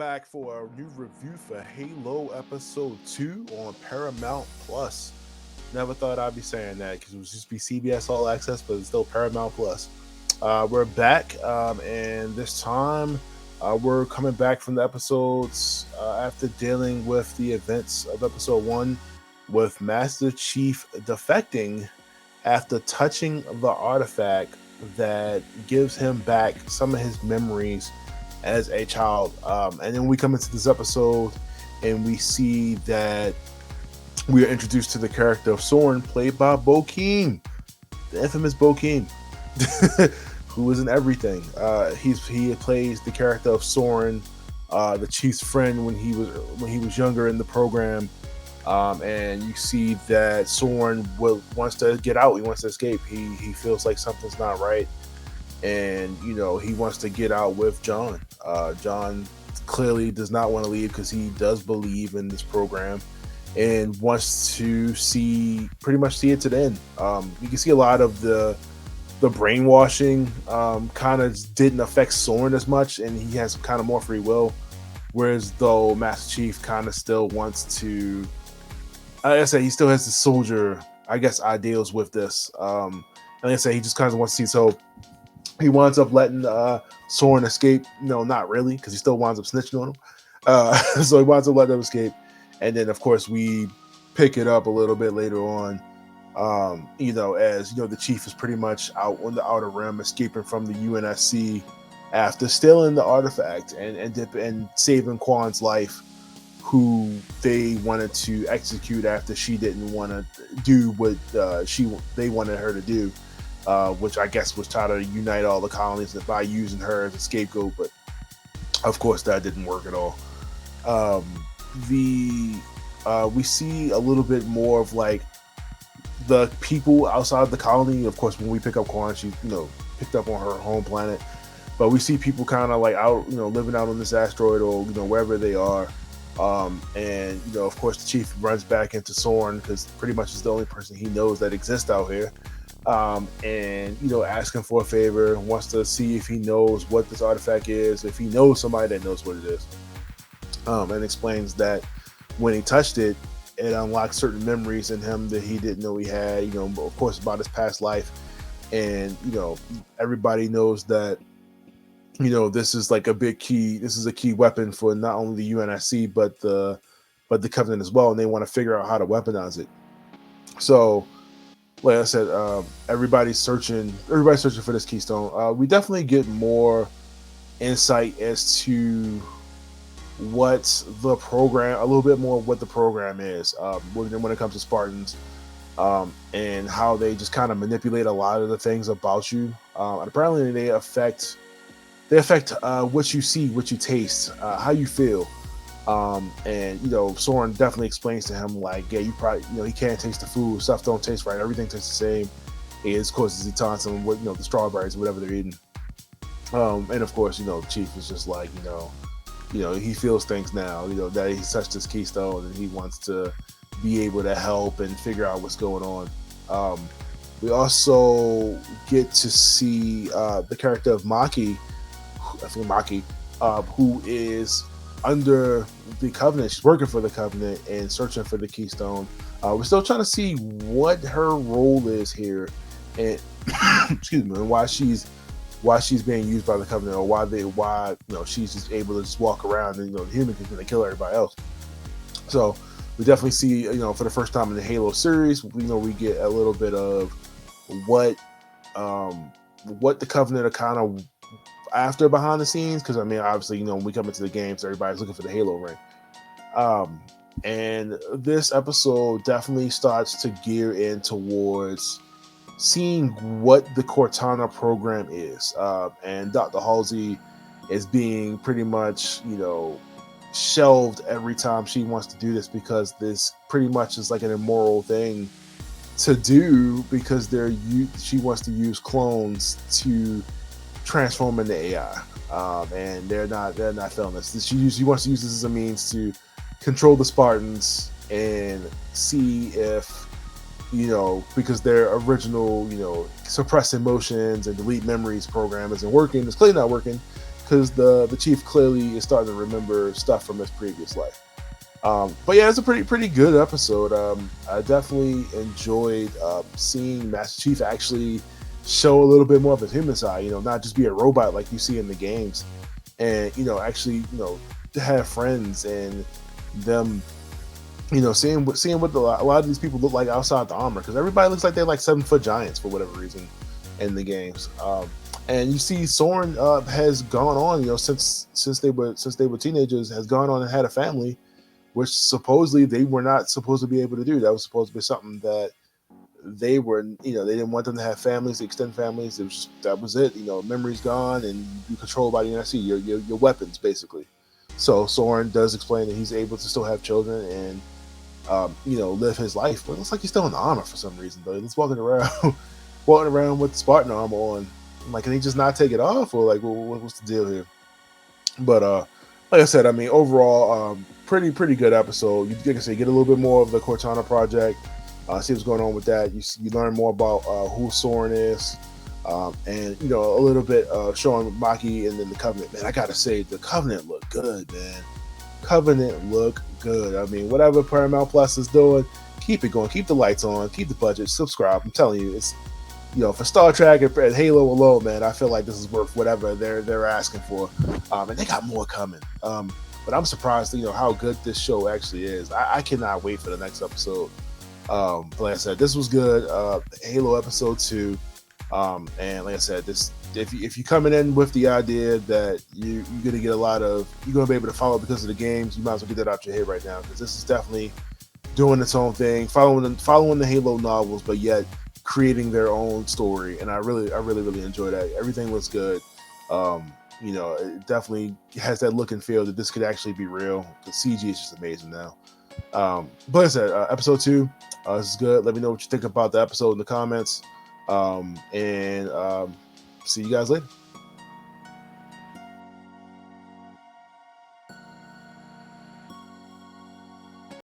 back for a new review for Halo Episode 2 on Paramount Plus. Never thought I'd be saying that because it was just be CBS All Access, but it's still Paramount Plus. We're back, and this time we're coming back from the episodes after dealing with the events of Episode 1 with Master Chief defecting after touching the artifact that gives him back some of his memories as a child. And then we come into this episode and we see that we are introduced to the character of Soren, played by Bokeem, the infamous Bokeem, who is in everything. He plays the character of Soren, the Chief's friend when he was younger in the program. And you see that Soren wants to get out. He wants to escape. He feels like something's not right, and he wants to get out with John. John clearly does not want to leave because he does believe in this program and wants to pretty much see it to the end. You can see a lot of the brainwashing kind of didn't affect Soren as much, and he has kind of more free will. Whereas though Master Chief kind of still wants to, like I said, he still has the soldier, I guess, ideals with this. And like I said, he just kind of wants to see. So he winds up letting Soren escape. No, not really, because he still winds up snitching on him. So he winds up letting him escape. And then, of course, we pick it up a little bit later on, as the Chief is pretty much out on the Outer Rim, escaping from the UNSC after stealing the artifact and saving Kwan's life, who they wanted to execute after she didn't want to do what they wanted her to do, which I guess was try to unite all the colonies by using her as a scapegoat. But of course, that didn't work at all. We see a little bit more of like the people outside the colony. Of course, when we pick up Kwan, she picked up on her home planet, but we see people kind of like out, living out on this asteroid or wherever they are. And of course, the Chief runs back into Soren because pretty much is the only person he knows that exists out here. And asking for a favor, wants to see if he knows what this artifact is, if he knows somebody that knows what it is. And explains that when he touched it, it unlocked certain memories in him that he didn't know he had, of course, about his past life. And, everybody knows that, this is like a big key. This is a key weapon for not only the UNSC, but the Covenant as well. And they want to figure out how to weaponize it. So, like I said, everybody's searching for this keystone. We definitely get more insight as to what the program, a little bit more what the program is when it comes to Spartans, and how they just kind of manipulate a lot of the things about you. And apparently they affect what you see, what you taste, how you feel. And Soren definitely explains to him like, yeah, you probably, he can't taste the food, stuff don't taste right, everything tastes the same. And of course, as he taunts him with the strawberries or whatever they're eating. And of course, Chief is just like, he feels things now, that he's touched this keystone and he wants to be able to help and figure out what's going on. We also get to see the character of Makee, who is under the Covenant. She's working for the Covenant and searching for the keystone. We're still trying to see what her role is here, and excuse me, and why she's being used by the Covenant, or why she's just able to just walk around and the humans can kill everybody else. So we definitely see for the first time in the Halo series, we get a little bit of what the Covenant are kind of after behind the scenes, because obviously when we come into the games, everybody's looking for the Halo ring. And this episode definitely starts to gear in towards seeing what the Cortana program is, and Dr. Halsey is being pretty much shelved every time she wants to do this, because this pretty much is like an immoral thing to do, because she wants to use clones to transform into AI, and they're not feeling this. She wants to use this as a means to control the Spartans and see if because their original suppress emotions and delete memories program isn't working. It's clearly not working, because the chief clearly is starting to remember stuff from his previous life. But yeah, it's a pretty good episode. I definitely enjoyed seeing Master Chief actually show a little bit more of his human side. Not just be a robot like you see in the games, and actually have friends and them. Seeing what a lot of these people look like outside the armor, because everybody looks like they're like 7-foot giants for whatever reason in the games. And you see Soren has gone on, since they were teenagers, has gone on and had a family, which supposedly they were not supposed to be able to do. That was supposed to be something that they were, they didn't want them to have families, extend families. That was it. Memory's gone, and you controlled by the NSC, your weapons basically. So Soren does explain that he's able to still have children and live his life. But it looks like he's still in the armor for some reason, though. He's walking around with Spartan armor on. I'm like, can he just not take it off, or like, what's the deal here? But like I said, I mean, overall, pretty good episode. You can say get a little bit more of the Cortana project. See what's going on with that. You learn more about who Soren is, and a little bit showing Makee and then the Covenant. Man, I gotta say, the Covenant look good, man. Covenant look good. I mean, whatever Paramount Plus is doing, keep it going. Keep the lights on. Keep the budget. Subscribe. I'm telling you, it's for Star Trek and Halo alone, man. I feel like this is worth whatever they're asking for, and they got more coming. But I'm surprised, how good this show actually is. I cannot wait for the next episode. Like I said, this was good. Halo episode 2, and like I said, this if you're coming in with the idea that you're gonna get you're gonna be able to follow because of the games, you might as well get that out your head right now, because this is definitely doing its own thing, following the Halo novels, but yet creating their own story. And I really enjoy that. Everything looks good. It definitely has that look and feel that this could actually be real. The CG is just amazing now. But like I said, episode 2, this is good. Let me know what you think about the episode in the comments. And see you guys later.